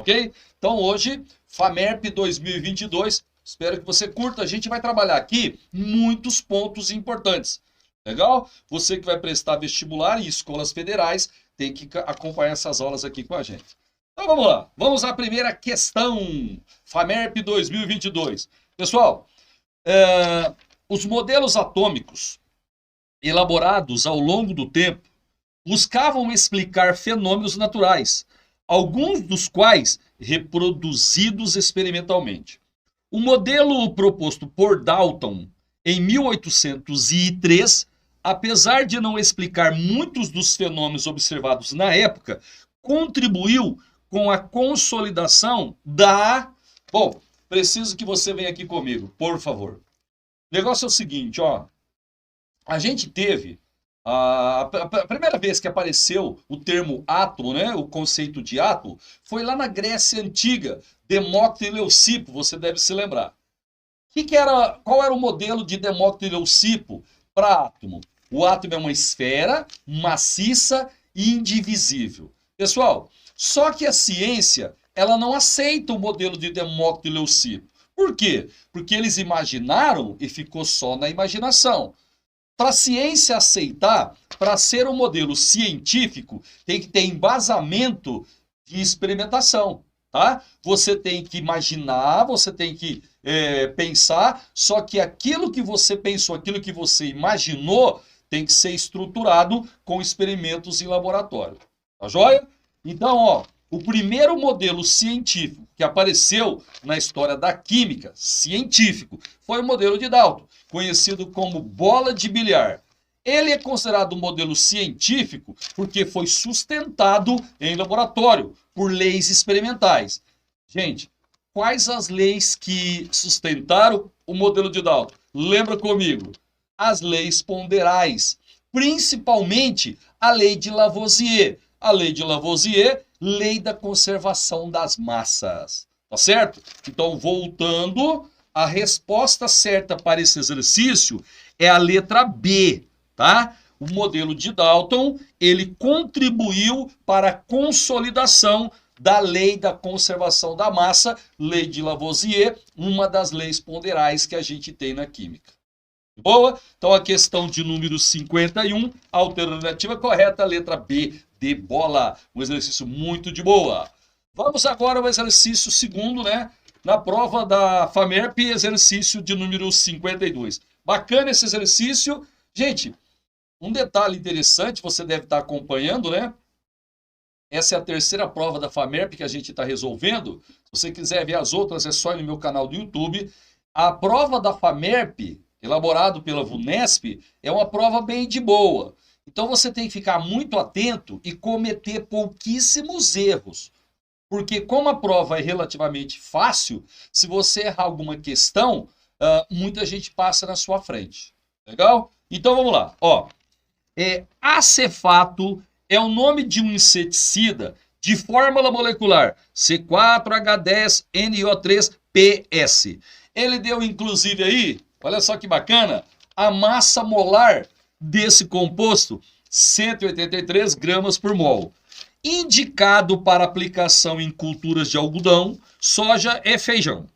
Ok? Então hoje, FAMERP 2022, espero que você curta. A gente vai trabalhar aqui muitos pontos importantes. Legal? Você que vai prestar vestibular em escolas federais, tem que acompanhar essas aulas aqui com a gente. Então vamos lá, vamos à primeira questão, FAMERP 2022. Pessoal, os modelos atômicos elaborados ao longo do tempo buscavam explicar fenômenos naturais, alguns dos quais reproduzidos experimentalmente. O modelo proposto por Dalton em 1803, apesar de não explicar muitos dos fenômenos observados na época, contribuiu com a consolidação da... Bom, preciso que você venha aqui comigo, por favor. O negócio é o seguinte, ó. A gente teve a primeira vez que apareceu o termo átomo, né, o conceito de átomo, foi lá na Grécia Antiga, Demócrito e Leucipo, você deve se lembrar. Qual era o modelo de Demócrito e Leucipo para átomo? O átomo é uma esfera maciça e indivisível. Pessoal, só que a ciência ela não aceita o modelo de Demócrito e Leucipo. Por quê? Porque eles imaginaram e ficou só na imaginação. Para a ciência aceitar, para ser um modelo científico, tem que ter embasamento de experimentação, tá? Você tem que imaginar, você tem que pensar, só que aquilo que você pensou, aquilo que você imaginou, tem que ser estruturado com experimentos em laboratório. Tá joia? Então, ó, o primeiro modelo científico que apareceu na história da química, científico, foi o modelo de Dalton, conhecido como bola de bilhar. Ele é considerado um modelo científico porque foi sustentado em laboratório por leis experimentais. Gente, quais as leis que sustentaram o modelo de Dalton? Lembra comigo? As leis ponderais, principalmente a lei de Lavoisier. A lei de Lavoisier, lei da conservação das massas. Tá certo? Então, voltando, a resposta certa para esse exercício é a letra B, tá? O modelo de Dalton, ele contribuiu para a consolidação da lei da conservação da massa, lei de Lavoisier, uma das leis ponderais que a gente tem na química. Boa? Então a questão de número 51, alternativa correta, letra B, de bola. Um exercício muito de boa. Vamos agora ao exercício segundo, né? Na prova da FAMERP, exercício de número 52. Bacana esse exercício. Gente, um detalhe interessante, você deve estar acompanhando, né? Essa é a terceira prova da FAMERP que a gente está resolvendo. Se você quiser ver as outras, é só ir no meu canal do YouTube. A prova da FAMERP, elaborado pela VUNESP, é uma prova bem de boa. Então você tem que ficar muito atento e cometer pouquíssimos erros. Porque como a prova é relativamente fácil, se você errar alguma questão, muita gente passa na sua frente. Legal? Então vamos lá. Ó, acefato é o nome de um inseticida de fórmula molecular C4H10NO3PS. Ele deu inclusive aí, olha só que bacana, a massa molar desse composto, 183 gramas por mol. Indicado para aplicação em culturas de algodão, soja e feijão.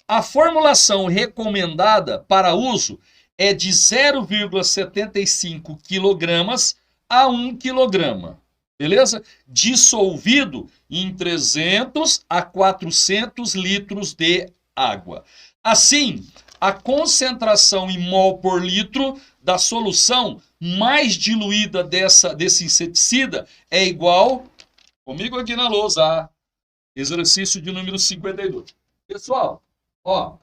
A formulação recomendada para uso é de 0,75 kg a 1 kg. Beleza? Dissolvido em 300 a 400 litros de água. Assim, a concentração em mol por litro da solução mais diluída desse inseticida é igual, comigo aqui na lousa, exercício de número 52. Pessoal, ó,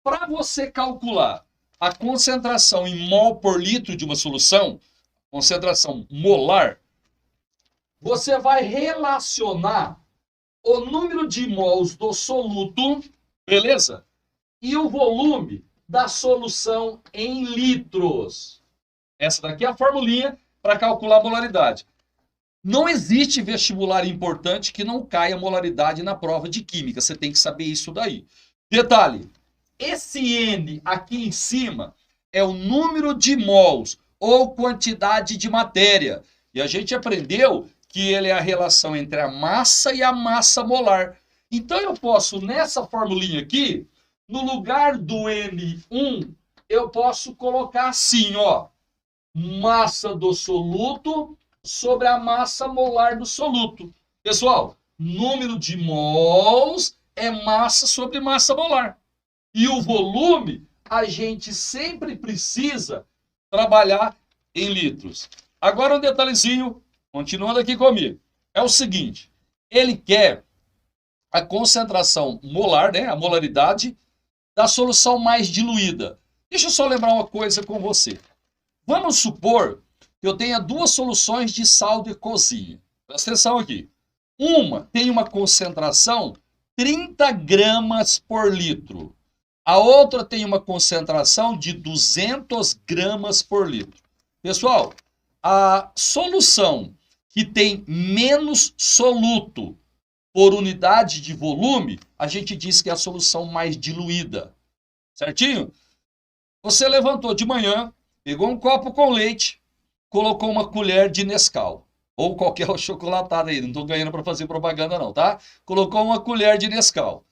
para você calcular a concentração em mol por litro de uma solução, concentração molar, você vai relacionar o número de mols do soluto, beleza? E o volume da solução em litros. Essa daqui é a formulinha para calcular a molaridade. Não existe vestibular importante que não caia molaridade na prova de química. Você tem que saber isso daí. Detalhe, esse N aqui em cima é o número de mols ou quantidade de matéria. E a gente aprendeu que ele é a relação entre a massa e a massa molar. Então eu posso, nessa formulinha aqui, no lugar do M1, eu posso colocar assim, ó, massa do soluto sobre a massa molar do soluto. Pessoal, número de mols é massa sobre massa molar. E o volume, a gente sempre precisa trabalhar em litros. Agora um detalhezinho, continuando aqui comigo. É o seguinte, ele quer a concentração molar, né, a molaridade da solução mais diluída. Deixa eu só lembrar uma coisa com você. Vamos supor que eu tenha duas soluções de sal de cozinha. Presta atenção aqui. Uma tem uma concentração 30 gramas por litro. A outra tem uma concentração de 200 gramas por litro. Pessoal, a solução que tem menos soluto por unidade de volume, a gente diz que é a solução mais diluída. Certinho? Você levantou de manhã, pegou um copo com leite, colocou uma colher de Nescau. Ou qualquer chocolatada aí, não estou ganhando para fazer propaganda não, tá? Colocou uma colher de Nescau.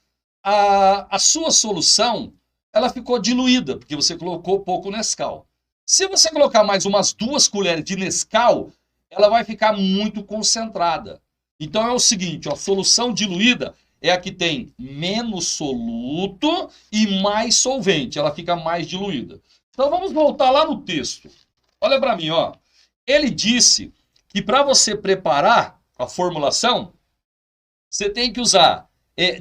A sua solução, ela ficou diluída, porque você colocou pouco Nescau. Se você colocar mais umas 2 colheres de Nescau, ela vai ficar muito concentrada. Então é o seguinte, ó, a solução diluída é a que tem menos soluto e mais solvente, ela fica mais diluída. Então vamos voltar lá no texto. Olha para mim, ó. Ele disse que para você preparar a formulação, você tem que usar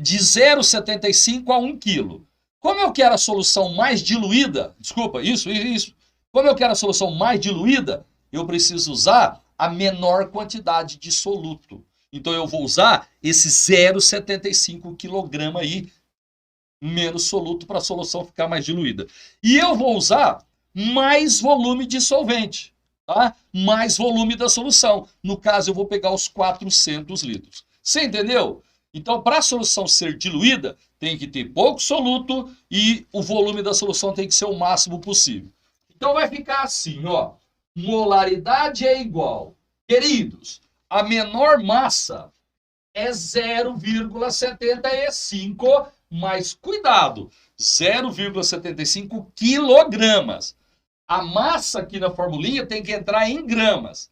de 0,75 a 1 kg. Como eu quero a solução mais diluída, desculpa, isso. Como eu quero a solução mais diluída, eu preciso usar a menor quantidade de soluto. Então eu vou usar esse 0,75 kg aí, menos soluto, para a solução ficar mais diluída. E eu vou usar mais volume de solvente, tá? Mais volume da solução. No caso, eu vou pegar os 400 litros. Você entendeu? Então, para a solução ser diluída, tem que ter pouco soluto e o volume da solução tem que ser o máximo possível. Então, vai ficar assim, ó. Molaridade é igual. Queridos, a menor massa é 0,75, mas cuidado, 0,75 quilogramas. A massa aqui na formulinha tem que entrar em gramas.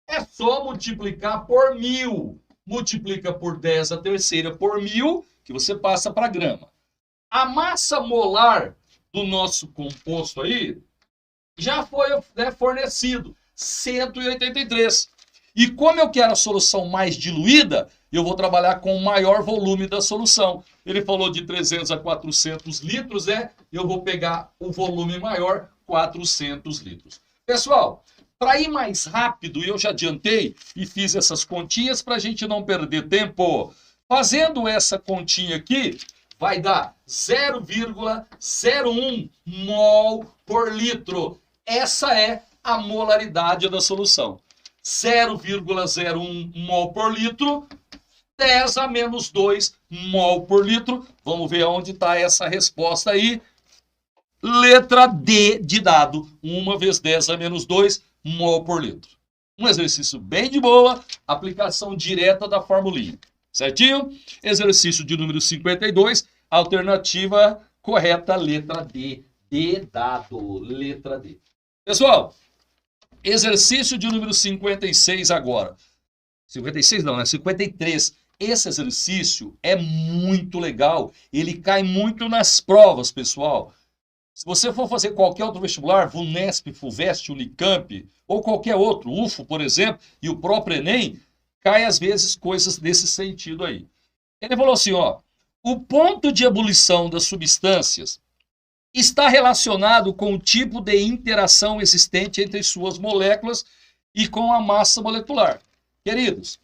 É só multiplicar por 1000. Multiplica por 10 a terceira por 1000, que você passa para grama. A massa molar do nosso composto aí já foi fornecido, 183. E como eu quero a solução mais diluída, eu vou trabalhar com o maior volume da solução. Ele falou de 300 a 400 litros, né? Eu vou pegar o volume maior, 400 litros. Pessoal, para ir mais rápido, eu já adiantei e fiz essas continhas para a gente não perder tempo. Fazendo essa continha aqui, vai dar 0,01 mol por litro. Essa é a molaridade da solução. 0,01 mol por litro, 10 a menos 2 mol por litro. Vamos ver onde está essa resposta aí. Letra D de dado. 1 vezes 10 a menos 2 mol por litro. Um exercício bem de boa, aplicação direta da formulinha. Certinho? Exercício de número 52, alternativa correta, letra D. D dado, letra D. Pessoal, exercício de número 56 agora. 56 não, né? 53. Esse exercício é muito legal. Ele cai muito nas provas, pessoal. Se você for fazer qualquer outro vestibular, VUNESP, FUVEST, Unicamp, ou qualquer outro, UFO, por exemplo, e o próprio Enem, cai às vezes coisas desse sentido aí. Ele falou assim, ó, o ponto de ebulição das substâncias está relacionado com o tipo de interação existente entre suas moléculas e com a massa molecular. Queridos,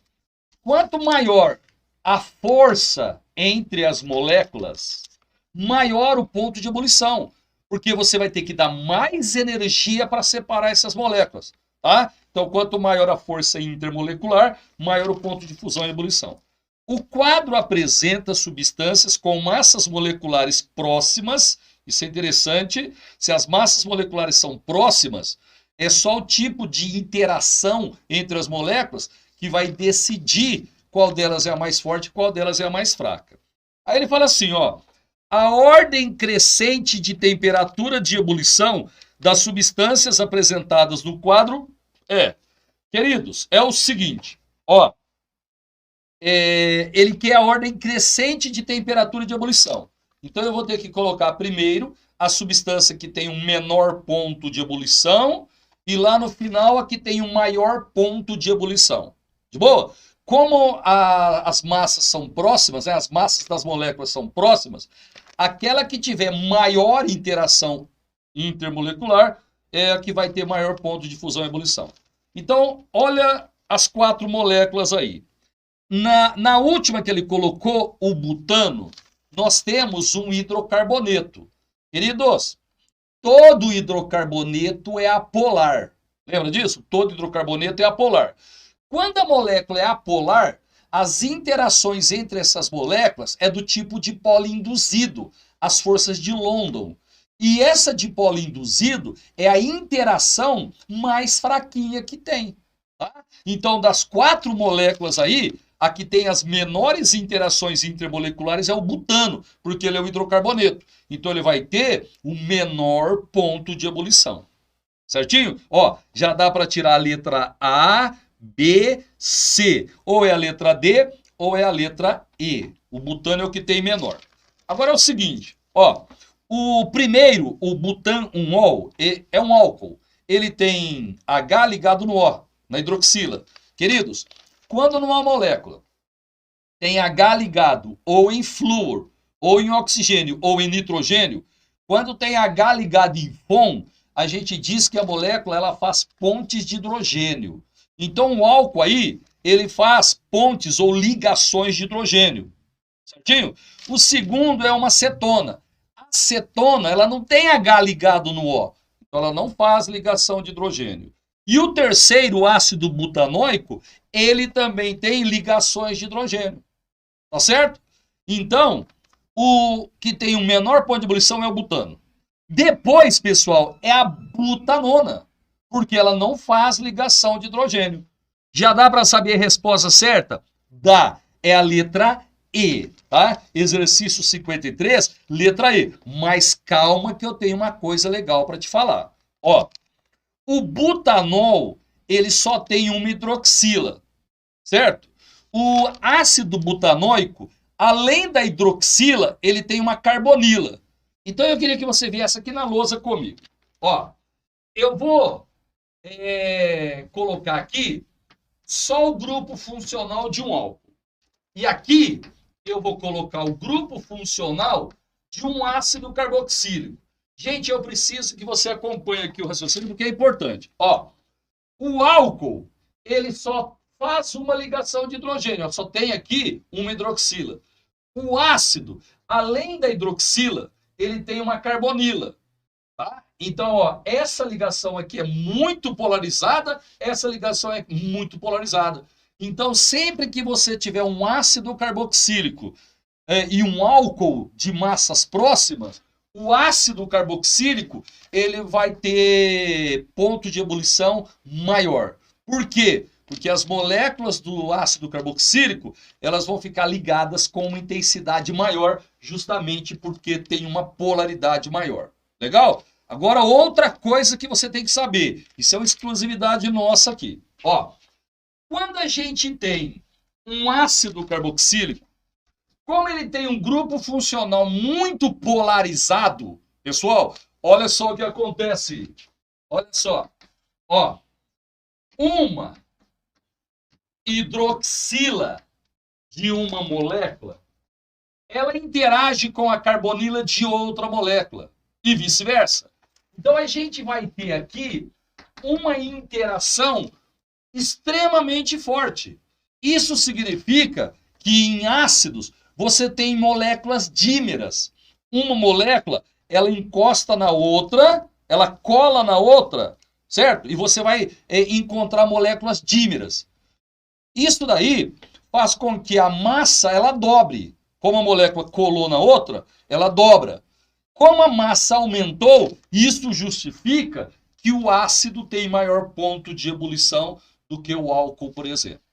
quanto maior a força entre as moléculas, maior o ponto de ebulição, porque você vai ter que dar mais energia para separar essas moléculas, tá? Então, quanto maior a força intermolecular, maior o ponto de fusão e ebulição. O quadro apresenta substâncias com massas moleculares próximas. Isso é interessante. Se as massas moleculares são próximas, é só o tipo de interação entre as moléculas que vai decidir qual delas é a mais forte e qual delas é a mais fraca. Aí ele fala assim, ó, a ordem crescente de temperatura de ebulição das substâncias apresentadas no quadro é, queridos, é o seguinte, ó, ele quer a ordem crescente de temperatura de ebulição. Então eu vou ter que colocar primeiro a substância que tem um menor ponto de ebulição e lá no final a que tem um maior ponto de ebulição. De boa? Como as massas são próximas, né, as massas das moléculas são próximas, aquela que tiver maior interação intermolecular é a que vai ter maior ponto de fusão e ebulição. Então, olha as 4 moléculas aí. Na última que ele colocou, o butano, nós temos um hidrocarboneto. Queridos, todo hidrocarboneto é apolar. Lembra disso? Todo hidrocarboneto é apolar. Quando a molécula é apolar, as interações entre essas moléculas é do tipo dipolo induzido, as forças de London. E essa dipolo induzido é a interação mais fraquinha que tem. Tá? Então, das 4 moléculas aí, a que tem as menores interações intermoleculares é o butano, porque ele é o hidrocarboneto. Então, ele vai ter o menor ponto de ebulição. Certinho? Ó, já dá para tirar a letra A, B, C. Ou é a letra D, ou é a letra E. O butano é o que tem menor. Agora é o seguinte, ó. O primeiro, o butanol, é um álcool. Ele tem H ligado no O, na hidroxila. Queridos, quando numa molécula tem H ligado ou em flúor, ou em oxigênio, ou em nitrogênio, quando tem H ligado em FON, a gente diz que a molécula ela faz pontes de hidrogênio. Então o álcool aí, ele faz pontes ou ligações de hidrogênio. Certinho? O segundo é uma cetona. A cetona, ela não tem H ligado no O. Então ela não faz ligação de hidrogênio. E o terceiro, o ácido butanóico, ele também tem ligações de hidrogênio. Tá certo? Então, o que tem o menor ponto de ebulição é o butano. Depois, pessoal, é a butanona, porque ela não faz ligação de hidrogênio. Já dá para saber a resposta certa? Dá. É a letra E, tá? Exercício 53, letra E. Mas calma que eu tenho uma coisa legal para te falar. Ó, o butanol, ele só tem uma hidroxila, certo? O ácido butanóico, além da hidroxila, ele tem uma carbonila. Então eu queria que você viesse aqui na lousa comigo. Ó, eu vou colocar aqui só o grupo funcional de um álcool. E aqui eu vou colocar o grupo funcional de um ácido carboxílico. Gente, eu preciso que você acompanhe aqui o raciocínio, porque é importante. Ó, o álcool, ele só faz uma ligação de hidrogênio, ó, só tem aqui uma hidroxila. O ácido, além da hidroxila, ele tem uma carbonila. Tá? Então, ó, essa ligação aqui é muito polarizada, essa ligação é muito polarizada. Então, sempre que você tiver um ácido carboxílico e um álcool de massas próximas, o ácido carboxílico ele vai ter ponto de ebulição maior. Por quê? Porque as moléculas do ácido carboxílico elas vão ficar ligadas com uma intensidade maior, justamente porque tem uma polaridade maior. Legal? Agora, outra coisa que você tem que saber, isso é uma exclusividade nossa aqui. Ó, quando a gente tem um ácido carboxílico, como ele tem um grupo funcional muito polarizado, pessoal, olha só o que acontece. Olha só. Ó, uma hidroxila de uma molécula, ela interage com a carbonila de outra molécula e vice-versa. Então a gente vai ter aqui uma interação extremamente forte. Isso significa que em ácidos você tem moléculas dímeras. Uma molécula, ela encosta na outra, ela cola na outra, certo? E você vai encontrar moléculas dímeras. Isso daí faz com que a massa ela dobre. Como a molécula colou na outra, ela dobra. Como a massa aumentou, isso justifica que o ácido tem maior ponto de ebulição do que o álcool, por exemplo.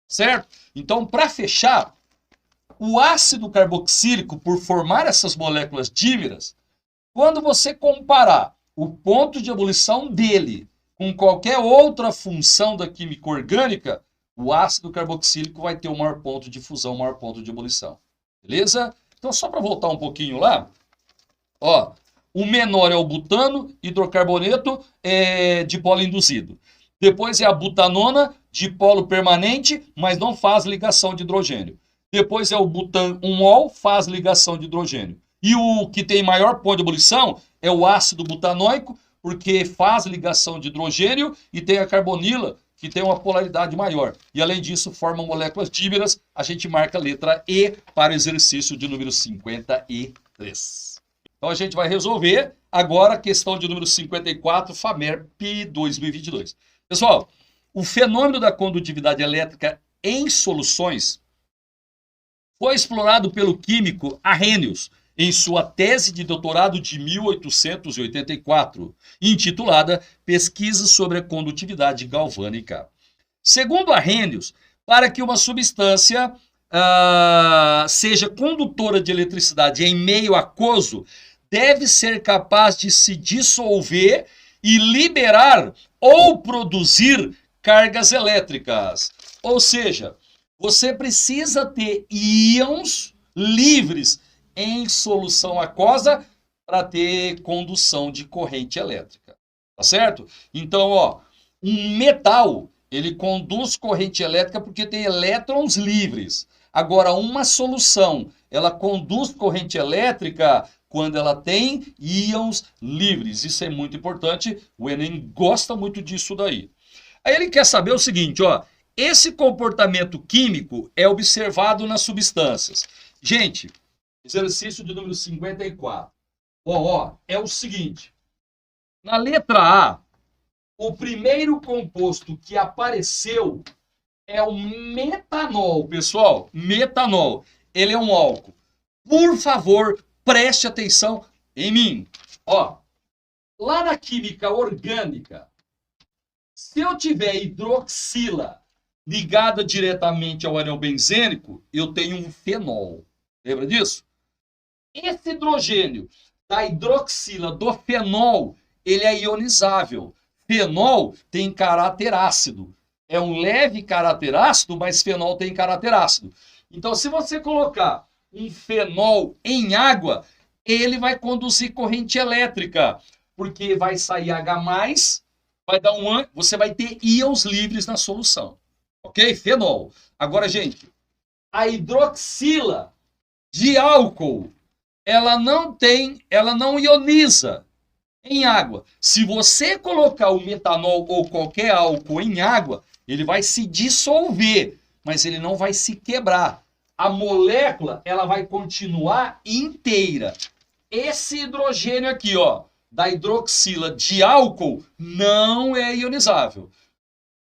Certo? Então, para fechar, O ácido carboxílico, por formar essas moléculas dímeras, quando você comparar o ponto de ebulição dele com qualquer outra função da química orgânica, o ácido carboxílico vai ter o maior ponto de fusão, o maior ponto de ebulição. Beleza? Então, só para voltar um pouquinho lá, ó, o menor é o butano, hidrocarboneto dipolo induzido. Depois é a butanona, dipolo permanente, mas não faz ligação de hidrogênio. Depois é o butan-1-ol, faz ligação de hidrogênio. E o que tem maior ponto de ebulição é o ácido butanóico, porque faz ligação de hidrogênio, e tem a carbonila, que tem uma polaridade maior. E além disso, formam moléculas dímeras. A gente marca a letra E para o exercício de número 53. Então a gente vai resolver agora a questão de número 54, FAMERP 2022. Pessoal, o fenômeno da condutividade elétrica em soluções foi explorado pelo químico Arrhenius em sua tese de doutorado de 1884, intitulada Pesquisas sobre a Condutividade Galvânica. Segundo Arrhenius, para que uma substância seja condutora de eletricidade em meio aquoso, deve ser capaz de se dissolver e liberar ou produzir cargas elétricas. Ou seja, você precisa ter íons livres em solução aquosa para ter condução de corrente elétrica. Tá certo? Então, ó, um metal, ele conduz corrente elétrica porque tem elétrons livres. Agora, uma solução, ela conduz corrente elétrica quando ela tem íons livres. Isso é muito importante. O Enem gosta muito disso daí. Aí ele quer saber o seguinte, ó. Esse comportamento químico é observado nas substâncias. Gente, exercício de número 54. Ó, é o seguinte. Na letra A, o primeiro composto que apareceu é o metanol, pessoal. Metanol. Ele é um álcool. Por favor, preste atenção em mim. Ó, lá na química orgânica, se eu tiver hidroxila ligada diretamente ao anel benzênico, eu tenho um fenol. Lembra disso? Esse hidrogênio da hidroxila do fenol, ele é ionizável. Fenol tem caráter ácido. É um leve caráter ácido, mas fenol tem caráter ácido. Então, se você colocar um fenol em água, ele vai conduzir corrente elétrica, porque vai sair H+, vai dar você vai ter íons livres na solução. Ok? Fenol. Agora, gente, a hidroxila de álcool, ela não ioniza em água. Se você colocar o metanol ou qualquer álcool em água, ele vai se dissolver, mas ele não vai se quebrar. A molécula, ela vai continuar inteira. Esse hidrogênio aqui, ó, da hidroxila de álcool, não é ionizável.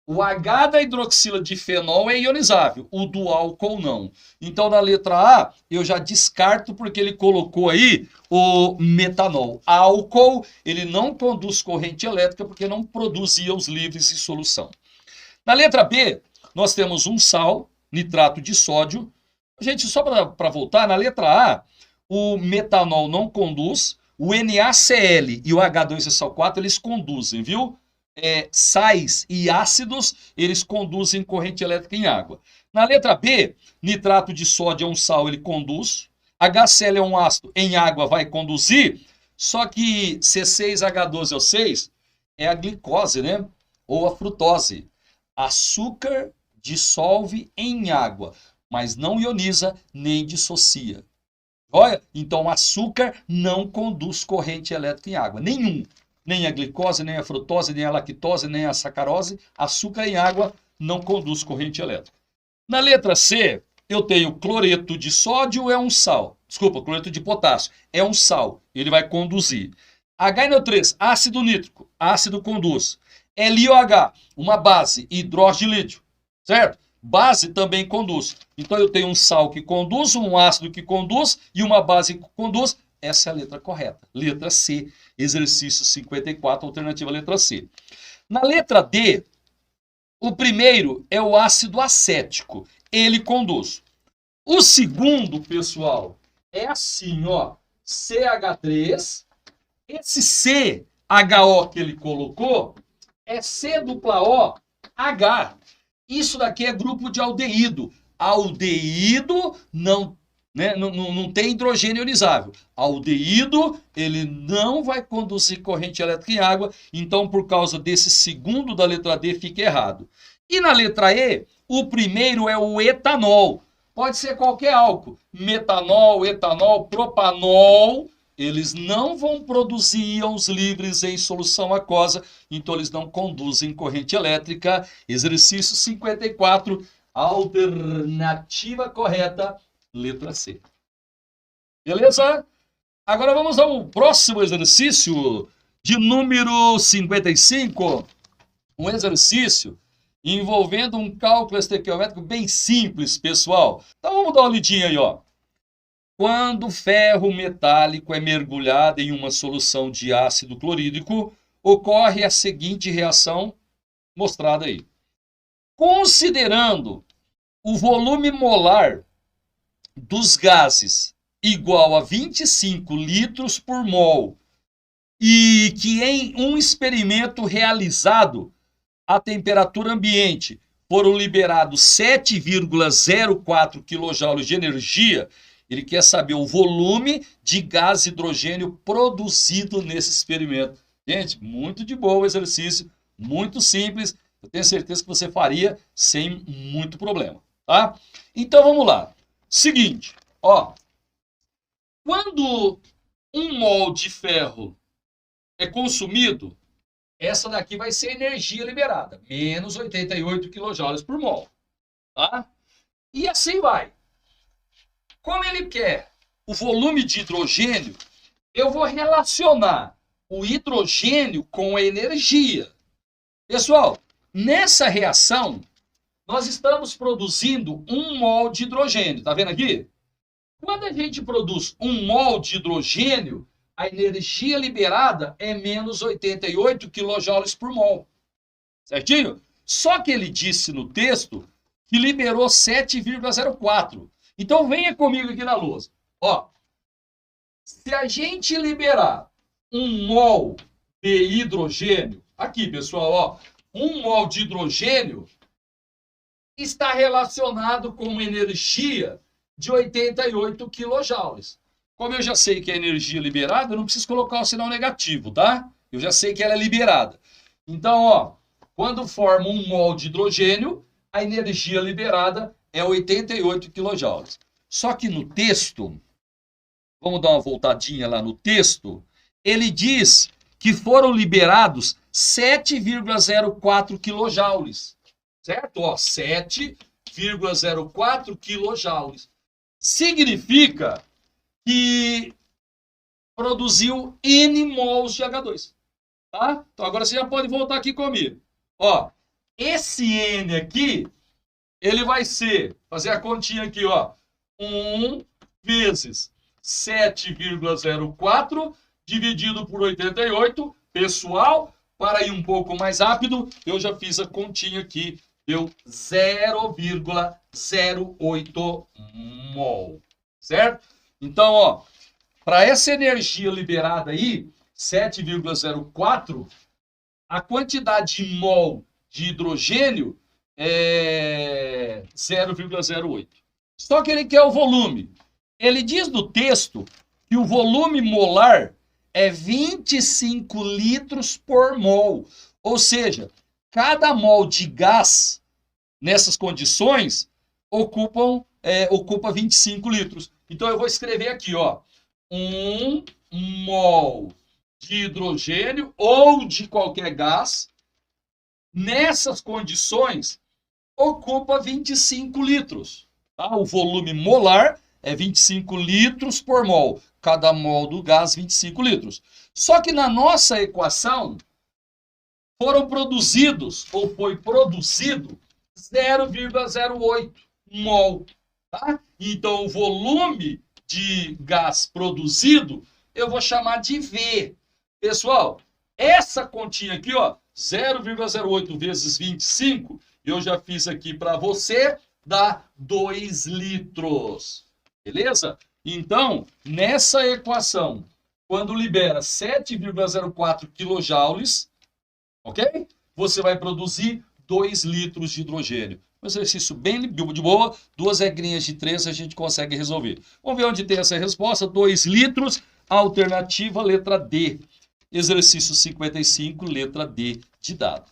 O H da hidroxila de fenol é ionizável, o do álcool não. Então, na letra A, eu já descarto porque ele colocou aí o metanol. Álcool, ele não conduz corrente elétrica porque não produz íons livres em solução. Na letra B, nós temos um sal, nitrato de sódio. Gente, só para voltar, na letra A, o metanol não conduz, o NaCl e o H2SO4, eles conduzem, viu? Sais e ácidos, eles conduzem corrente elétrica em água. Na letra B, nitrato de sódio é um sal, ele conduz. HCl é um ácido, em água vai conduzir. Só que C6H12O6 é a glicose, né? Ou a frutose. Açúcar dissolve em água, mas não ioniza nem dissocia. Olha, então açúcar não conduz corrente elétrica em água, nenhum. Nem a glicose, nem a frutose, nem a lactose, nem a sacarose. Açúcar em água não conduz corrente elétrica. Na letra C, eu tenho cloreto de sódio, é um sal. Desculpa, cloreto de potássio, é um sal. Ele vai conduzir. HNO3, ácido nítrico, ácido conduz. LiOH, uma base, hidróxido de lítio, certo? Base também conduz. Então eu tenho um sal que conduz, um ácido que conduz e uma base que conduz. Essa é a letra correta. Letra C, exercício 54, alternativa letra C. Na letra D, o primeiro é o ácido acético. Ele conduz. O segundo, pessoal, é assim, ó, CH3, esse CHO que ele colocou é C-O-H. Isso daqui é grupo de aldeído. Aldeído não, né, não tem hidrogênio ionizável. Aldeído, ele não vai conduzir corrente elétrica em água, então por causa desse segundo da letra D fica errado. E na letra E, o primeiro é o etanol. Pode ser qualquer álcool, metanol, etanol, propanol, eles não vão produzir íons livres em solução aquosa, então eles não conduzem corrente elétrica. Exercício 54, alternativa correta, letra C. Beleza? Agora vamos ao próximo exercício, de número 55, um exercício envolvendo um cálculo estequiométrico bem simples, pessoal. Então vamos dar uma lidinha aí, ó. Quando o ferro metálico é mergulhado em uma solução de ácido clorídrico, ocorre a seguinte reação mostrada aí. Considerando o volume molar dos gases igual a 25 litros por mol e que em um experimento realizado à temperatura ambiente foram liberados 7,04 kJ de energia, ele quer saber o volume de gás hidrogênio produzido nesse experimento. Gente, muito de boa o exercício, muito simples. Eu tenho certeza que você faria sem muito problema, tá? Então vamos lá. Seguinte, ó. Quando um mol de ferro é consumido, essa daqui vai ser energia liberada, menos 88 kJ por mol, tá? E assim vai. Como ele quer o volume de hidrogênio, eu vou relacionar o hidrogênio com a energia. Pessoal, nessa reação, nós estamos produzindo 1 mol de hidrogênio. Tá vendo aqui? Quando a gente produz 1 mol de hidrogênio, a energia liberada é menos 88 kJ por mol. Certinho? Só que ele disse no texto que liberou 7,04. Então venha comigo aqui na lousa. Ó, se a gente liberar 1 mol de hidrogênio, aqui pessoal, ó, 1 mol de hidrogênio está relacionado com uma energia de 88 kJ. Como eu já sei que é energia liberada, eu não preciso colocar o sinal negativo, tá? Eu já sei que ela é liberada. Então, ó, quando forma 1 mol de hidrogênio, a energia liberada é 88 kJ. Só que no texto, vamos dar uma voltadinha lá no texto, ele diz que foram liberados 7,04 kJ. Certo? Ó, 7,04 kJ. Significa que produziu N mols de H2. Tá? Então agora você já pode voltar aqui comigo. Ó, esse N aqui, ele vai ser, fazer a continha aqui, ó, 1 vezes 7,04 dividido por 88. Pessoal, para ir um pouco mais rápido, eu já fiz a continha aqui, deu 0,08 mol, certo? Então, ó, para essa energia liberada aí, 7,04, a quantidade de mol de hidrogênio é 0,08. Só que ele quer o volume. Ele diz no texto que o volume molar é 25 litros por mol. Ou seja, cada mol de gás, nessas condições, ocupa 25 litros. Então eu vou escrever aqui, ó, 1 mol de hidrogênio ou de qualquer gás, nessas condições, ocupa 25 litros. Tá? O volume molar é 25 litros por mol. Cada mol do gás, 25 litros. Só que na nossa equação, foram produzidos, ou foi produzido, 0,08 mol. Tá? Então, o volume de gás produzido, eu vou chamar de V. Pessoal, essa continha aqui, ó, 0,08 vezes 25, eu já fiz aqui para você, dá 2 litros. Beleza? Então, nessa equação, quando libera 7,04 kJ, ok? Você vai produzir 2 litros de hidrogênio. Um exercício bem de boa, 2 regrinhas de 3 a gente consegue resolver. Vamos ver onde tem essa resposta. 2 litros, alternativa letra D. Exercício 55, letra D de dado.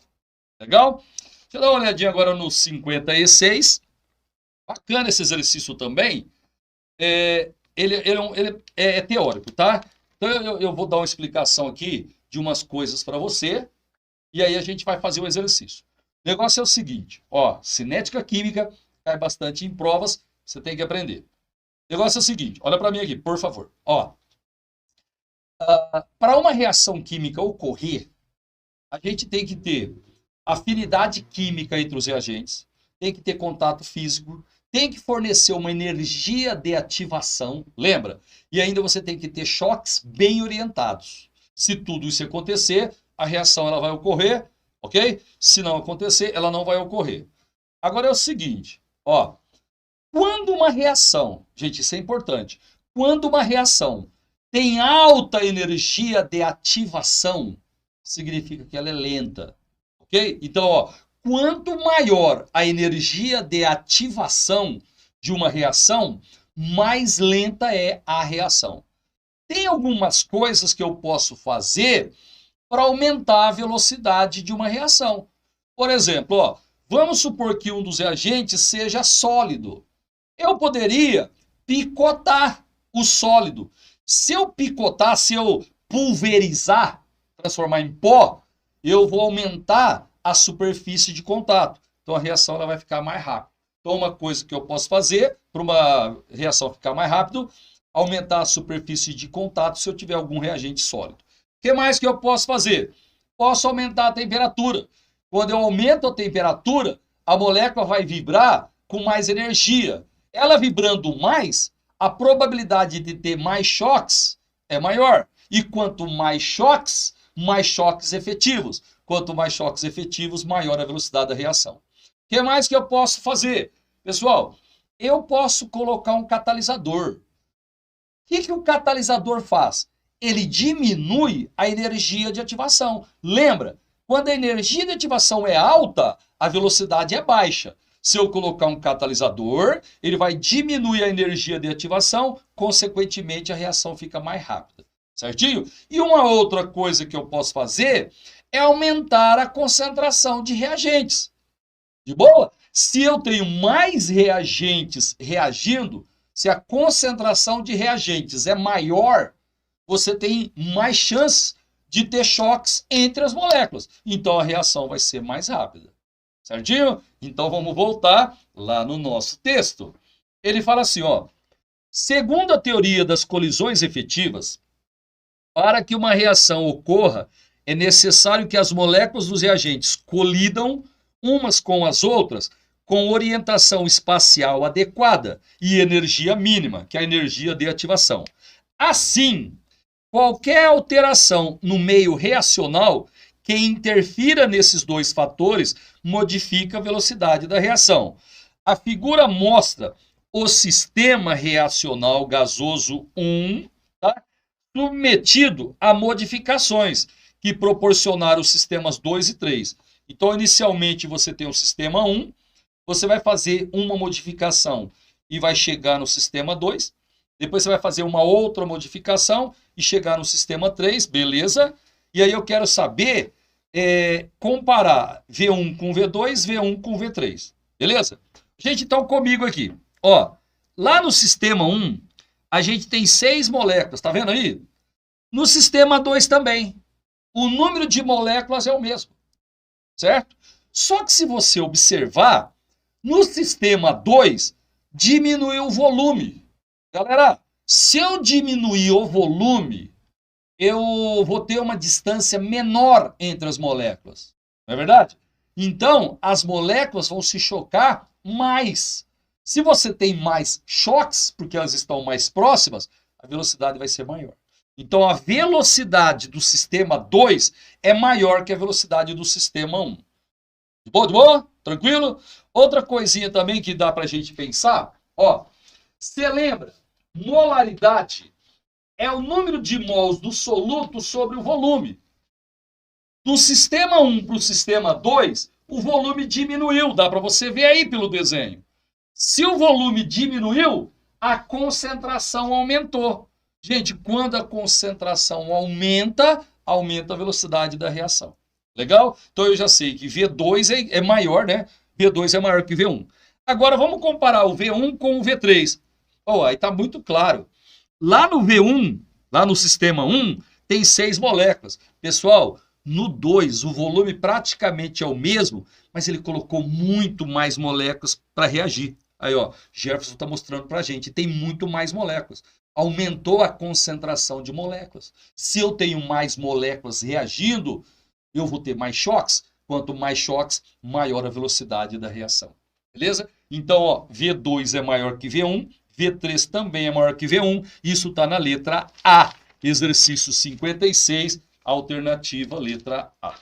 Legal? Deixa eu dar uma olhadinha agora no 56. Bacana esse exercício também. Ele é teórico, tá? Então eu vou dar uma explicação aqui de umas coisas para você e aí a gente vai fazer o exercício. O negócio é o seguinte, ó, cinética química cai bastante em provas, você tem que aprender. O negócio é o seguinte, olha para mim aqui, por favor. Ó, para uma reação química ocorrer, a gente tem que ter afinidade química entre os reagentes, tem que ter contato físico, tem que fornecer uma energia de ativação, lembra? E ainda você tem que ter choques bem orientados. Se tudo isso acontecer, a reação ela vai ocorrer, ok? Se não acontecer, ela não vai ocorrer. Agora é o seguinte, ó, quando uma reação, gente, isso é importante, quando uma reação tem alta energia de ativação, significa que ela é lenta, ok? Então, ó, quanto maior a energia de ativação de uma reação, mais lenta é a reação. Tem algumas coisas que eu posso fazer para aumentar a velocidade de uma reação. Por exemplo, ó, vamos supor que um dos reagentes seja sólido. Eu poderia picotar o sólido. Se eu picotar, se eu pulverizar, transformar em pó, eu vou aumentar a superfície de contato. Então a reação ela vai ficar mais rápida. Então uma coisa que eu posso fazer para uma reação ficar mais rápido, aumentar a superfície de contato se eu tiver algum reagente sólido. O que mais que eu posso fazer? Posso aumentar a temperatura. Quando eu aumento a temperatura, a molécula vai vibrar com mais energia. Ela vibrando mais, a probabilidade de ter mais choques é maior. E quanto mais choques efetivos. Quanto mais choques efetivos, maior a velocidade da reação. O que mais que eu posso fazer? Pessoal, eu posso colocar um catalisador. O que o catalisador faz? Ele diminui a energia de ativação. Lembra? Quando a energia de ativação é alta, a velocidade é baixa. Se eu colocar um catalisador, ele vai diminuir a energia de ativação, consequentemente a reação fica mais rápida. Certinho? E uma outra coisa que eu posso fazer é aumentar a concentração de reagentes. De boa? Se eu tenho mais reagentes reagindo, se a concentração de reagentes é maior, você tem mais chance de ter choques entre as moléculas. Então a reação vai ser mais rápida. Certinho? Então vamos voltar lá no nosso texto. Ele fala assim, ó, segundo a teoria das colisões efetivas, para que uma reação ocorra, é necessário que as moléculas dos reagentes colidam umas com as outras com orientação espacial adequada e energia mínima, que é a energia de ativação. Assim, qualquer alteração no meio reacional que interfira nesses dois fatores modifica a velocidade da reação. A figura mostra o sistema reacional gasoso 1, tá? Submetido a modificações que proporcionaram os sistemas 2 e 3. Então, inicialmente, você tem o sistema 1, você vai fazer uma modificação e vai chegar no sistema 2, depois você vai fazer uma outra modificação e chegar no sistema 3, beleza? E aí eu quero saber, comparar V1 com V2, V1 com V3, beleza? Gente, então comigo aqui, ó, lá no sistema 1, a gente tem 6 moléculas, tá vendo aí? No sistema 2 também. O número de moléculas é o mesmo, certo? Só que se você observar, no sistema 2, diminuiu o volume. Galera, se eu diminuir o volume, eu vou ter uma distância menor entre as moléculas. Não é verdade? Então, as moléculas vão se chocar mais. Se você tem mais choques, porque elas estão mais próximas, a velocidade vai ser maior. Então, a velocidade do sistema 2 é maior que a velocidade do sistema 1. De boa, de boa? Tranquilo? Outra coisinha também que dá para a gente pensar, ó, você lembra? Molaridade é o número de mols do soluto sobre o volume. Do sistema 1 para o sistema 2, o volume diminuiu, dá para você ver aí pelo desenho. Se o volume diminuiu, a concentração aumentou. Gente, quando a concentração aumenta, aumenta a velocidade da reação. Legal? Então eu já sei que V2 é maior, né? V2 é maior que V1. Agora vamos comparar o V1 com o V3. Oh, aí está muito claro. Lá no V1, lá no sistema 1, tem 6 moléculas. Pessoal, no 2 o volume praticamente é o mesmo, mas ele colocou muito mais moléculas para reagir. Aí, ó, Jefferson está mostrando para a gente, tem muito mais moléculas. Aumentou a concentração de moléculas. Se eu tenho mais moléculas reagindo, eu vou ter mais choques. Quanto mais choques, maior a velocidade da reação. Beleza? Então, ó, V2 é maior que V1, V3 também é maior que V1. Isso está na letra A. Exercício 56, alternativa letra A.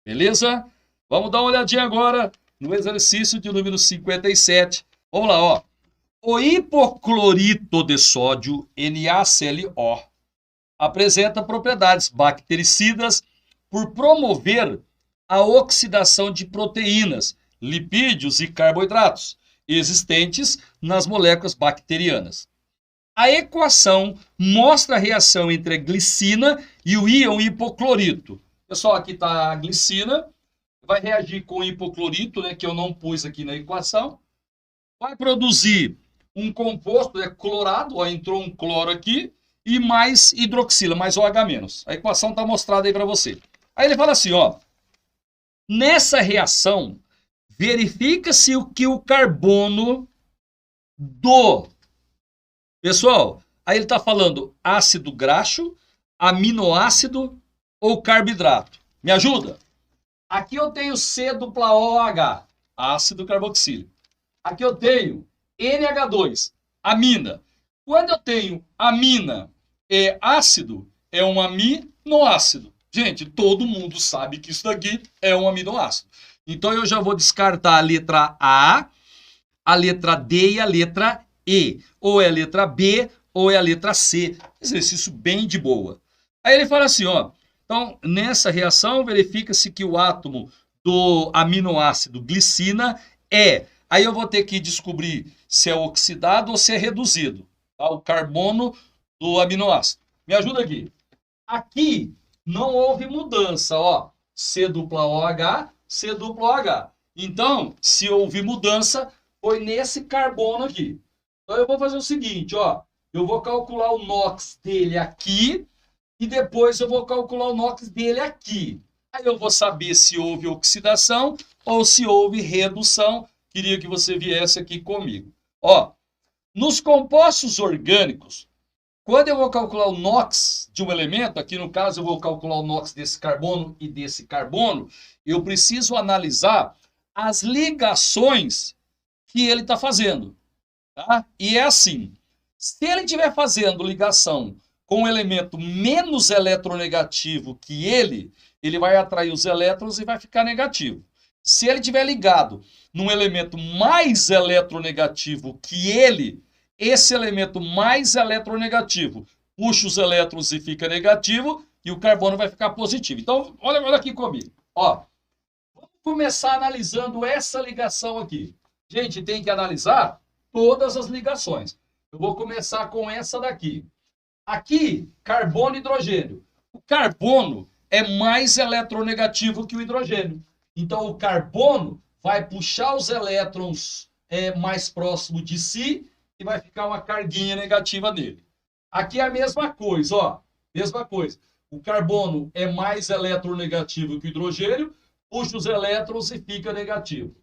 Beleza? Vamos dar uma olhadinha agora no exercício de número 57. Vamos lá, ó. O hipoclorito de sódio, NaClO, apresenta propriedades bactericidas por promover a oxidação de proteínas, lipídios e carboidratos existentes nas moléculas bacterianas. A equação mostra a reação entre a glicina e o íon hipoclorito. Pessoal, aqui está a glicina, vai reagir com o hipoclorito, né, que eu não pus aqui na equação. Vai produzir um composto, clorado, ó, entrou um cloro aqui, e mais hidroxila, mais OH-. A equação está mostrada aí para você. Aí ele fala assim, ó, nessa reação, verifica-se que o carbono do... Pessoal, aí ele está falando ácido graxo, aminoácido ou carboidrato. Me ajuda? Aqui eu tenho C-OH, ácido carboxílico. Aqui eu tenho NH2, amina. Quando eu tenho amina e ácido, é um aminoácido. Gente, todo mundo sabe que isso daqui é um aminoácido. Então eu já vou descartar a letra A, a letra D e a letra E. Ou é a letra B ou é a letra C. Exercício bem de boa. Aí ele fala assim, ó. Então, nessa reação, verifica-se que o átomo do aminoácido glicina é... Aí eu vou ter que descobrir se é oxidado ou se é reduzido. Tá? O carbono do aminoácido. Me ajuda aqui. Aqui não houve mudança, ó. C-OH, C-OH. Então, se houve mudança, foi nesse carbono aqui. Então eu vou fazer o seguinte, ó. Eu vou calcular o NOx dele aqui e depois eu vou calcular o NOx dele aqui. Aí eu vou saber se houve oxidação ou se houve redução. Queria que você viesse aqui comigo. Ó, nos compostos orgânicos, quando eu vou calcular o NOx de um elemento, aqui no caso eu vou calcular o NOx desse carbono e desse carbono, eu preciso analisar as ligações que ele está fazendo. Tá? E é assim, se ele estiver fazendo ligação com um elemento menos eletronegativo que ele vai atrair os elétrons e vai ficar negativo. Se ele estiver ligado num elemento mais eletronegativo que ele, esse elemento mais eletronegativo puxa os elétrons e fica negativo, e o carbono vai ficar positivo. Então, olha aqui comigo. Ó, vamos começar analisando essa ligação aqui. Gente, tem que analisar todas as ligações. Eu vou começar com essa daqui. Aqui, carbono e hidrogênio. O carbono é mais eletronegativo que o hidrogênio. Então, o carbono vai puxar os elétrons mais próximo de si e vai ficar uma carguinha negativa nele. Aqui é a mesma coisa, ó. Mesma coisa. O carbono é mais eletronegativo que o hidrogênio, puxa os elétrons e fica negativo.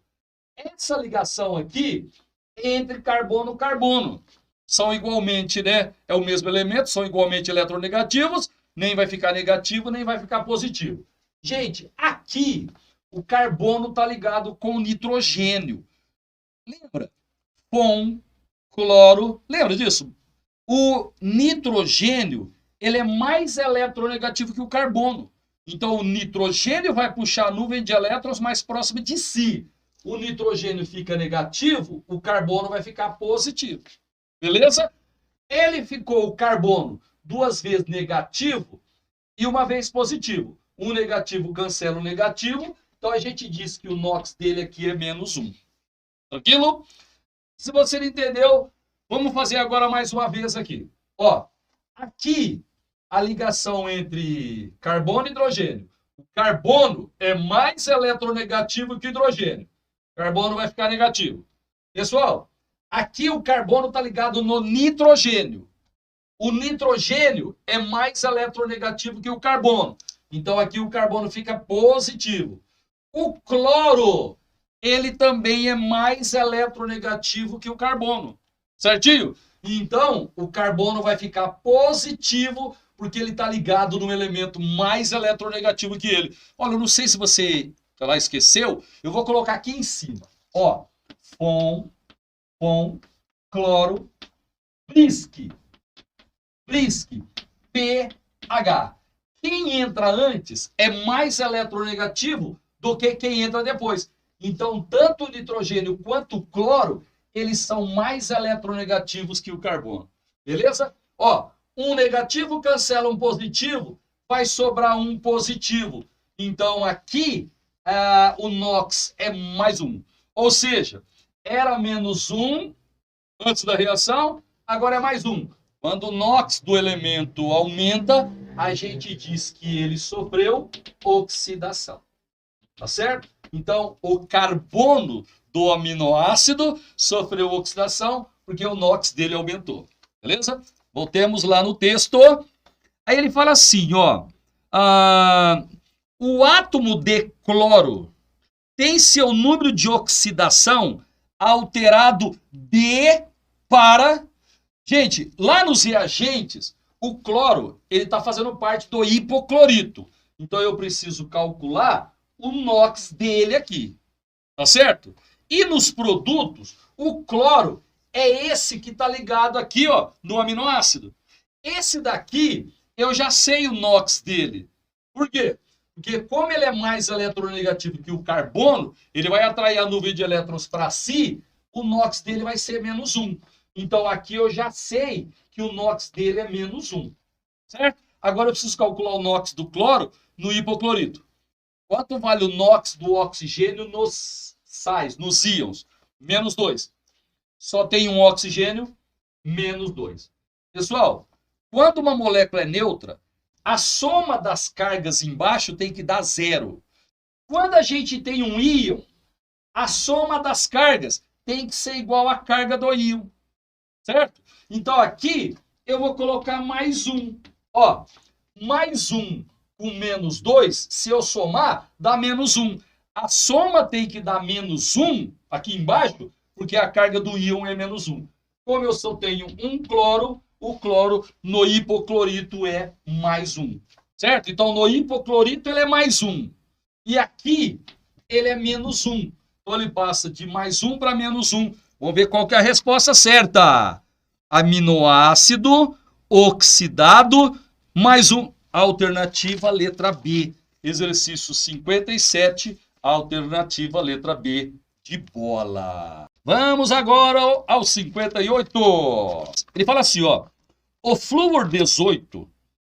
Essa ligação aqui é entre carbono e carbono. São igualmente, né? É o mesmo elemento, são igualmente eletronegativos, nem vai ficar negativo, nem vai ficar positivo. Gente, aqui o carbono está ligado com o nitrogênio. Lembra? Com cloro. Lembra disso? O nitrogênio, ele é mais eletronegativo que o carbono. Então, o nitrogênio vai puxar a nuvem de elétrons mais próxima de si. o nitrogênio fica negativo, o carbono vai ficar positivo. Beleza? Ele ficou, o carbono, 2 vezes negativo e 1 vez positivo. Um negativo cancela o negativo, então a gente diz que o NOx dele aqui é -1. Tranquilo? Se você não entendeu, vamos fazer agora mais uma vez aqui. Ó, aqui a ligação entre carbono e hidrogênio. O carbono é mais eletronegativo que o hidrogênio. O carbono vai ficar negativo. Pessoal, aqui o carbono está ligado no nitrogênio. O nitrogênio é mais eletronegativo que o carbono. Então aqui o carbono fica positivo. O cloro, ele também é mais eletronegativo que o carbono. Certinho? Então o carbono vai ficar positivo porque ele está ligado num elemento mais eletronegativo que ele. Olha, eu não sei se você lá esqueceu, eu vou colocar aqui em cima. Ó, cloro, Blisk, pH. Quem entra antes é mais eletronegativo do que quem entra depois. Então, tanto o nitrogênio quanto o cloro, eles são mais eletronegativos que o carbono. Beleza? Ó, um negativo cancela um positivo, vai sobrar um positivo. Então, aqui, o NOx é +1. Ou seja, era -1 antes da reação, agora é +1. Quando o NOx do elemento aumenta, a gente diz que ele sofreu oxidação. Tá certo? Então, o carbono do aminoácido sofreu oxidação porque o NOx dele aumentou. Beleza? Voltemos lá no texto. Aí ele fala assim, ó. O átomo de cloro tem seu número de oxidação alterado de para... Gente, lá nos reagentes, o cloro, ele está fazendo parte do hipoclorito. Então, eu preciso calcular o NOx dele aqui. Tá certo? E nos produtos, o cloro é esse que está ligado aqui, ó, no aminoácido. Esse daqui, eu já sei o NOx dele. Por quê? Porque como ele é mais eletronegativo que o carbono, ele vai atrair a nuvem de elétrons para si, o NOx dele vai ser -1. Então, aqui eu já sei que o NOx dele é -1. Certo? Agora eu preciso calcular o NOx do cloro no hipoclorito. Quanto vale o NOx do oxigênio nos sais, nos íons? -2. Só tem um oxigênio, -2. Pessoal, quando uma molécula é neutra, a soma das cargas embaixo tem que dar 0. Quando a gente tem um íon, a soma das cargas tem que ser igual à carga do íon. Certo? Então, aqui, eu vou colocar +1. Ó, +1 com -2, se eu somar, dá -1. A soma tem que dar -1 aqui embaixo, porque a carga do íon é -1. Como eu só tenho um cloro, o cloro no hipoclorito é +1. Certo? Então, no hipoclorito ele é +1. E aqui, ele é -1. Então, ele passa de +1 para -1. Vamos ver qual que é a resposta certa. Aminoácido oxidado, +1. Alternativa letra B. Exercício 57, alternativa letra B de bola. Vamos agora ao 58. Ele fala assim, ó. O flúor 18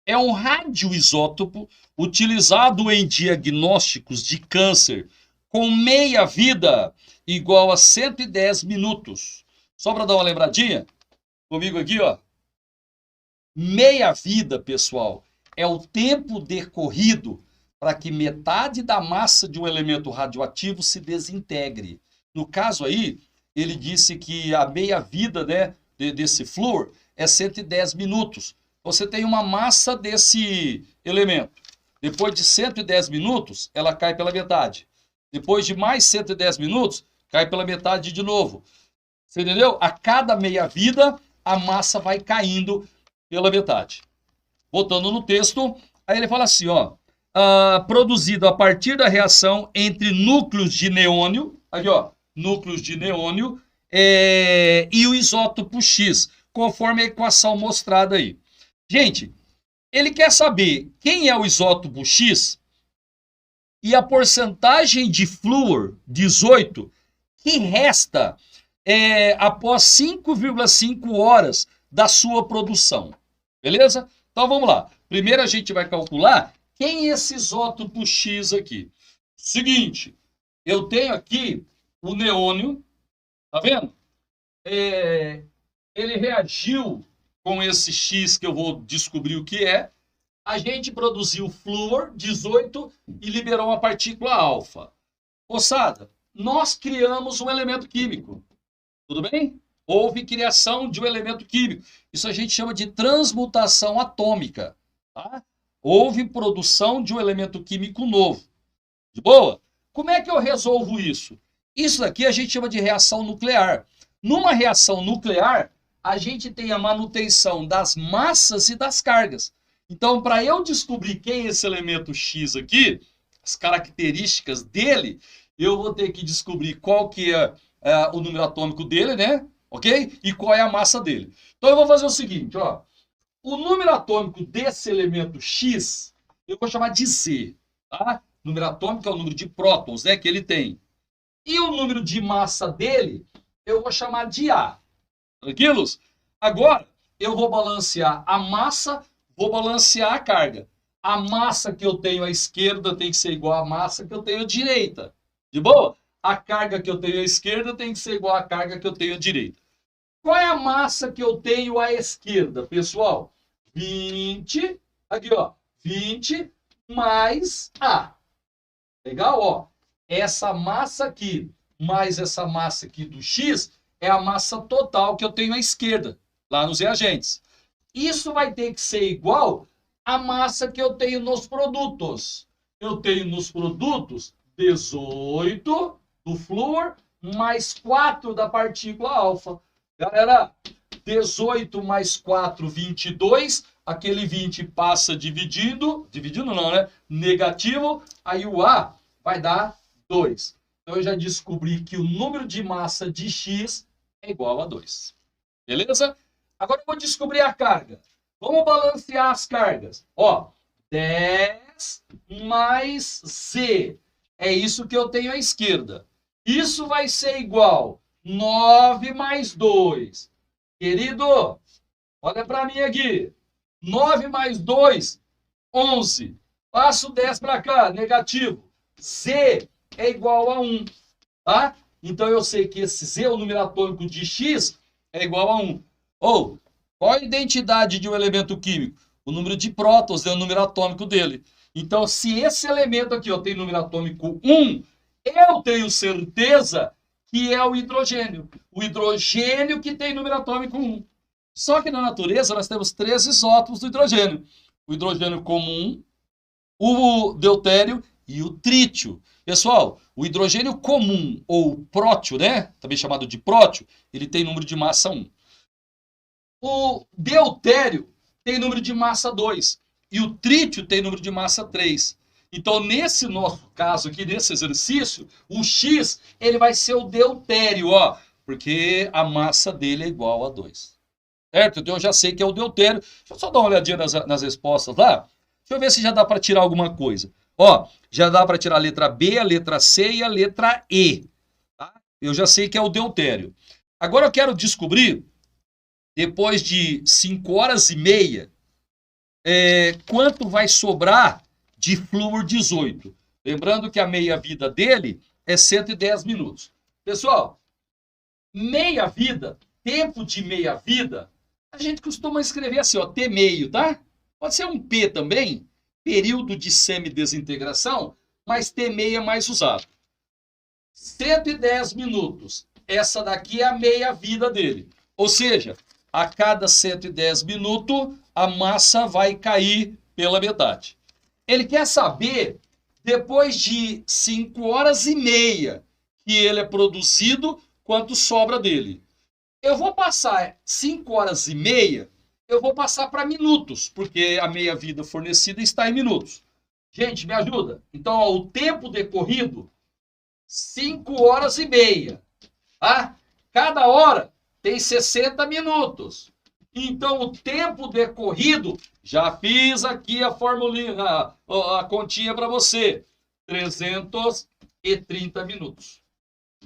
é um radioisótopo utilizado em diagnósticos de câncer com meia-vida igual a 110 minutos. Só para dar uma lembradinha, comigo aqui, ó. Meia-vida, pessoal, é o tempo decorrido para que metade da massa de um elemento radioativo se desintegre. No caso aí, ele disse que a meia-vida, né, desse flúor é 110 minutos. Você tem uma massa desse elemento. Depois de 110 minutos, ela cai pela metade. Depois de mais 110 minutos, cai pela metade de novo. Você entendeu? A cada meia-vida, a massa vai caindo pela metade. Voltando no texto, aí ele fala assim, ó. Produzido a partir da reação entre núcleos de neônio, aqui ó, núcleos de neônio e o isótopo X, conforme a equação mostrada aí. Gente, ele quer saber quem é o isótopo X e a porcentagem de flúor 18 que resta após 5,5 horas da sua produção. Beleza? Então vamos lá. Primeiro a gente vai calcular quem é esse isótopo X aqui. Seguinte, eu tenho aqui o neônio, tá vendo? Ele reagiu com esse X que eu vou descobrir o que é. A gente produziu flúor 18 e liberou uma partícula alfa. Moçada, nós criamos um elemento químico. Tudo bem? Houve criação de um elemento químico. Isso a gente chama de transmutação atômica. Tá? Houve produção de um elemento químico novo. De boa? Como é que eu resolvo isso? Isso daqui a gente chama de reação nuclear. Numa reação nuclear, a gente tem a manutenção das massas e das cargas. Então, para eu descobrir quem é esse elemento X aqui, as características dele, eu vou ter que descobrir qual que é o número atômico dele, né? Ok? E qual é a massa dele. Então, eu vou fazer o seguinte, ó. O número atômico desse elemento X, eu vou chamar de Z, tá? O número atômico é o número de prótons, né, que ele tem. E o número de massa dele, eu vou chamar de A. Tranquilos? Agora, eu vou balancear a massa, vou balancear a carga. A massa que eu tenho à esquerda tem que ser igual à massa que eu tenho à direita. De boa? A carga que eu tenho à esquerda tem que ser igual à carga que eu tenho à direita. Qual é a massa que eu tenho à esquerda, pessoal? 20, aqui ó, 20 mais A. Legal? Ó, essa massa aqui mais essa massa aqui do X é a massa total que eu tenho à esquerda, lá nos reagentes. Isso vai ter que ser igual à massa que eu tenho nos produtos. Eu tenho nos produtos 18 do flúor mais 4 da partícula alfa. Galera, 18 mais 4, 22. Aquele 20 passa dividindo não, né? Negativo. Aí o A vai dar 2. Então eu já descobri que o número de massa de X é igual a 2. Beleza? Agora eu vou descobrir a carga. Vamos balancear as cargas. Ó, 10 mais Z. É isso que eu tenho à esquerda. Isso vai ser igual 9 mais 2. Querido, olha para mim aqui. 9 mais 2, 11. Passo 10 para cá, negativo. Z é igual a 1. Tá? Então eu sei que esse Z, o número atômico de X, é igual a 1. Ou, qual a identidade de um elemento químico? O número de prótons é o número atômico dele. Então, se esse elemento aqui ó, tem número atômico 1, eu tenho certeza que é o hidrogênio. O hidrogênio que tem número atômico 1. Só que na natureza nós temos 3 isótopos do hidrogênio. O hidrogênio comum, o deutério e o trítio. Pessoal, o hidrogênio comum, ou prótio, né? Também chamado de prótio, ele tem número de massa 1. O deutério tem número de massa 2. E o trítio tem número de massa 3. Então, nesse nosso caso aqui, nesse exercício, o X ele vai ser o deutério, ó, porque a massa dele é igual a 2. Certo? Então, eu já sei que é o deutério. Deixa eu só dar uma olhadinha nas respostas lá. Deixa eu ver se já dá para tirar alguma coisa. Ó, já dá para tirar a letra B, a letra C e a letra E. Tá? Eu já sei que é o deutério. Agora eu quero descobrir, depois de 5 horas e meia, quanto vai sobrar de flúor 18. Lembrando que a meia-vida dele é 110 minutos. Pessoal, meia-vida, tempo de meia-vida, a gente costuma escrever assim, ó, T meio, tá? Pode ser um P também, período de semidesintegração, mas T meio é mais usado. 110 minutos. Essa daqui é a meia-vida dele. Ou seja, a cada 110 minutos, a massa vai cair pela metade. Ele quer saber, depois de 5 horas e meia que ele é produzido, quanto sobra dele. Eu vou passar 5 horas e meia, eu vou passar para minutos, porque a meia-vida fornecida está em minutos. Gente, me ajuda? Então, ó, o tempo decorrido, 5 horas e meia. Tá? Cada hora tem 60 minutos. Então, o tempo decorrido, já fiz aqui a formulinha, a continha para você. 330 minutos.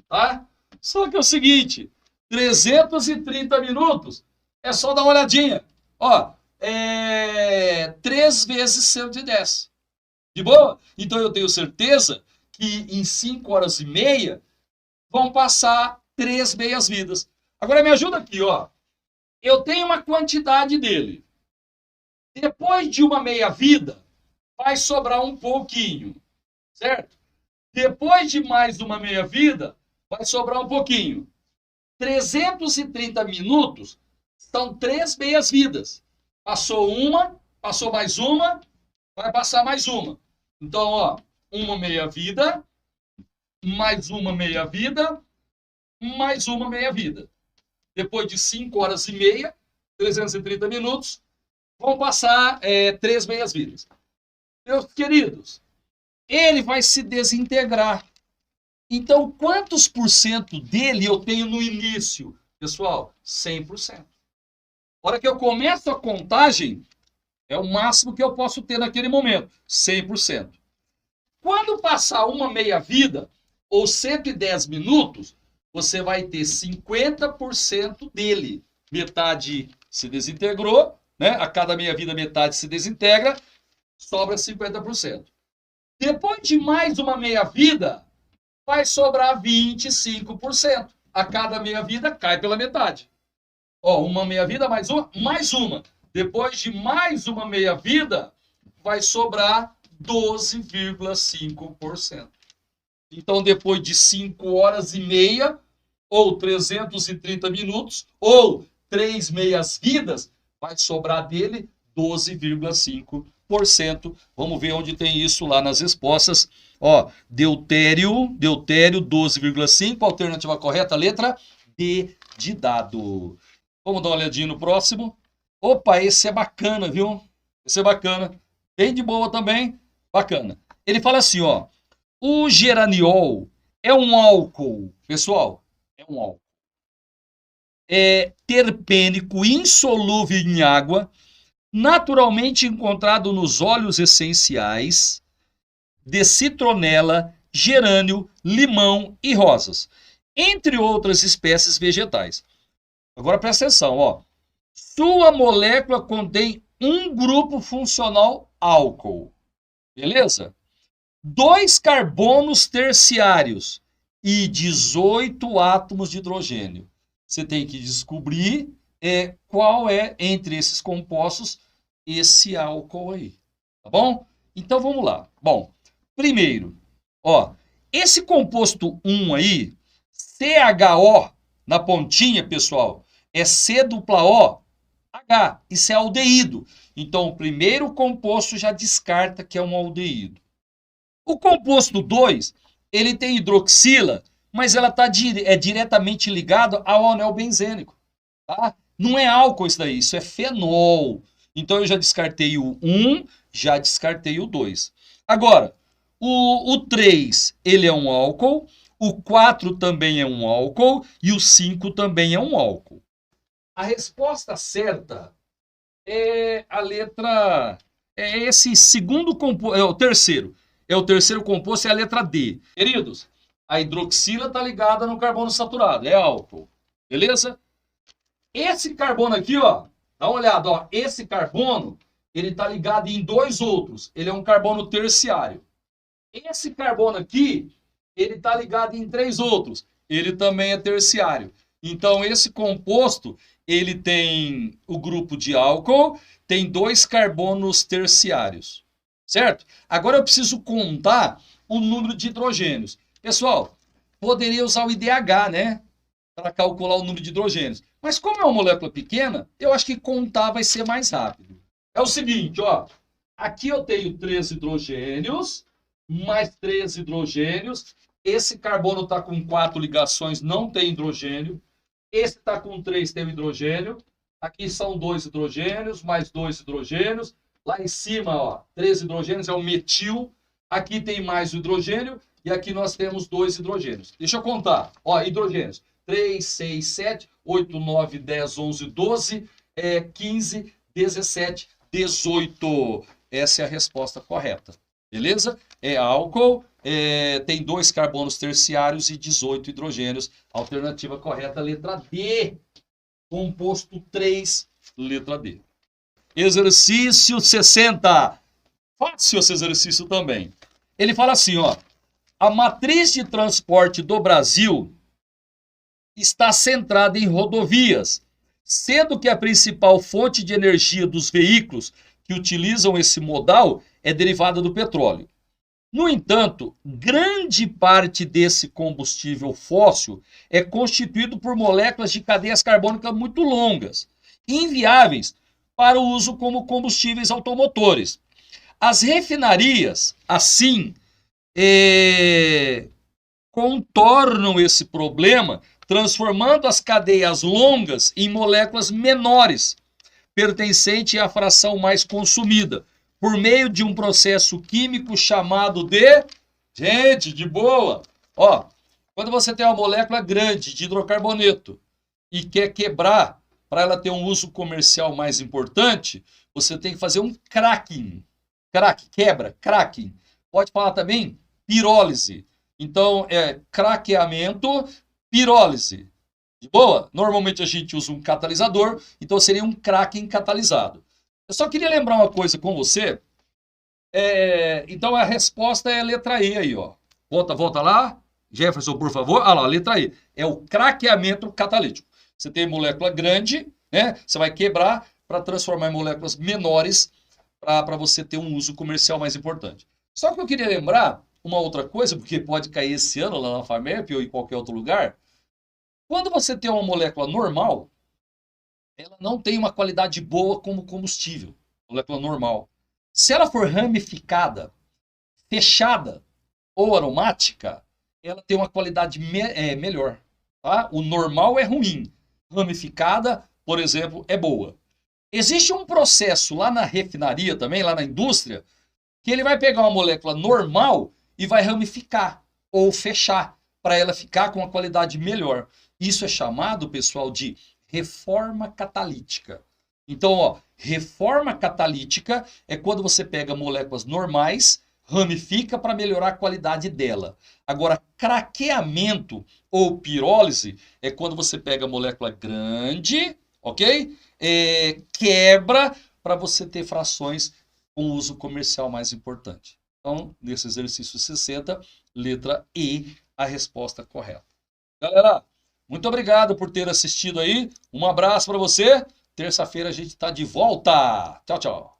Tá? Só que é o seguinte, 330 minutos, é só dar uma olhadinha. Ó, 3 vezes 110. De boa? Então eu tenho certeza que em 5 horas e meia vão passar 3 meias-vidas. Agora me ajuda aqui, ó. Eu tenho uma quantidade dele. Depois de uma meia-vida, vai sobrar um pouquinho, certo? Depois de mais uma meia-vida, vai sobrar um pouquinho. 330 minutos são 3 meias-vidas. Passou uma, passou mais uma, vai passar mais uma. Então, ó, uma meia-vida, mais uma meia-vida, mais uma meia-vida. Depois de 5 horas e meia, 330 minutos, vão passar 3 meias-vidas. Meus queridos, ele vai se desintegrar. Então, quantos por cento dele eu tenho no início? Pessoal, 100%. A hora que eu começo a contagem, é o máximo que eu posso ter naquele momento, 100%. Quando passar uma meia-vida, ou 110 minutos, você vai ter 50% dele. Metade se desintegrou, né? A cada meia-vida, metade se desintegra, sobra 50%. Depois de mais uma meia-vida, vai sobrar 25%. A cada meia-vida cai pela metade. Ó, uma meia-vida mais uma, mais uma. Depois de mais uma meia-vida, vai sobrar 12,5%. Então, depois de 5 horas e meia, ou 330 minutos, ou 3 meias-vidas, vai sobrar dele 12,5%. Vamos ver onde tem isso lá nas respostas. Ó, deutério 12,5%. Alternativa correta, letra D de dado. Vamos dar uma olhadinha no próximo. Opa, esse é bacana, viu? Esse é bacana. Bem de boa também. Bacana. Ele fala assim, ó. O geraniol é um álcool. Pessoal, é um álcool. É terpênico insolúvel em água, naturalmente encontrado nos óleos essenciais de citronela, gerânio, limão e rosas, entre outras espécies vegetais. Agora presta atenção, ó. Sua molécula contém um grupo funcional álcool, beleza? 2 carbonos terciários e 18 átomos de hidrogênio. Você tem que descobrir qual é, entre esses compostos, esse álcool aí, tá bom? Então vamos lá. Bom, primeiro, ó, esse composto 1 aí, CHO, na pontinha, pessoal, é C-O-H, isso é aldeído. Então, o primeiro composto já descarta que é um aldeído. O composto 2, ele tem hidroxila, mas ela é diretamente ligada ao anel benzênico. Tá? Não é álcool isso daí, isso é fenol. Então, eu já descartei o 1, já descartei o 2. Agora, o 3, ele é um álcool, o 4 também é um álcool e o 5 também é um álcool. A resposta certa é a letra... É esse segundo composto, é o terceiro. É o terceiro composto, é a letra D. Queridos, a hidroxila está ligada no carbono saturado, é álcool. Beleza? Esse carbono aqui, ó, dá uma olhada, ó, esse carbono, ele está ligado em 2 outros. Ele é um carbono terciário. Esse carbono aqui, ele está ligado em 3 outros. Ele também é terciário. Então, esse composto, ele tem o grupo de álcool, tem 2 carbonos terciários. Certo? Agora eu preciso contar o número de hidrogênios. Pessoal, poderia usar o IDH, né? Para calcular o número de hidrogênios. Mas como é uma molécula pequena, eu acho que contar vai ser mais rápido. É o seguinte, ó. Aqui eu tenho 3 hidrogênios, mais 3 hidrogênios. Esse carbono está com 4 ligações, não tem hidrogênio. Esse está com 3, tem o hidrogênio. Aqui são 2 hidrogênios, mais 2 hidrogênios. Lá em cima, ó, 3 hidrogênios, é o metil. Aqui tem mais o hidrogênio. E aqui nós temos 2 hidrogênios. Deixa eu contar. Ó, hidrogênios. 3, 6, 7, 8, 9, 10, 11, 12, 15, 17, 18. Essa é a resposta correta. Beleza? É álcool, tem 2 carbonos terciários e 18 hidrogênios. Alternativa correta, letra D. Composto 3, letra D. Exercício 60. Fácil esse exercício também. Ele fala assim, ó. A matriz de transporte do Brasil está centrada em rodovias, sendo que a principal fonte de energia dos veículos que utilizam esse modal é derivada do petróleo. No entanto, grande parte desse combustível fóssil é constituído por moléculas de cadeias carbônicas muito longas, inviáveis para o uso como combustíveis automotores. As refinarias, assim, contornam esse problema, transformando as cadeias longas em moléculas menores, pertencente à fração mais consumida, por meio de um processo químico chamado de... Gente, de boa! Ó, quando você tem uma molécula grande de hidrocarboneto e quer quebrar para ela ter um uso comercial mais importante, você tem que fazer um cracking. Quebra, cracking. Pode falar também pirólise. Então, craqueamento, pirólise. De boa? Normalmente a gente usa um catalisador, então seria um cracking catalisado. Eu só queria lembrar uma coisa com você. Então a resposta é a letra E aí, ó. Volta lá. Jefferson, por favor. Ah lá, letra E. É o craqueamento catalítico. Você tem molécula grande, né? Você vai quebrar para transformar em moléculas menores para você ter um uso comercial mais importante. Só que eu queria lembrar uma outra coisa, porque pode cair esse ano lá na FAMERP ou em qualquer outro lugar. Quando você tem uma molécula normal, ela não tem uma qualidade boa como combustível, molécula normal. Se ela for ramificada, fechada ou aromática, ela tem uma qualidade melhor. Tá? O normal é ruim. Ramificada, por exemplo, é boa. Existe um processo lá na refinaria também, lá na indústria, que ele vai pegar uma molécula normal e vai ramificar ou fechar para ela ficar com uma qualidade melhor. Isso é chamado, pessoal, de reforma catalítica. Então, ó, reforma catalítica é quando você pega moléculas normais, ramifica para melhorar a qualidade dela. Agora, craqueamento ou pirólise é quando você pega molécula grande, ok? Quebra para você ter frações com uso comercial mais importante. Então, nesse exercício 60, letra E, a resposta correta. Galera, muito obrigado por ter assistido aí. Um abraço para você. Terça-feira a gente está de volta. Tchau, tchau.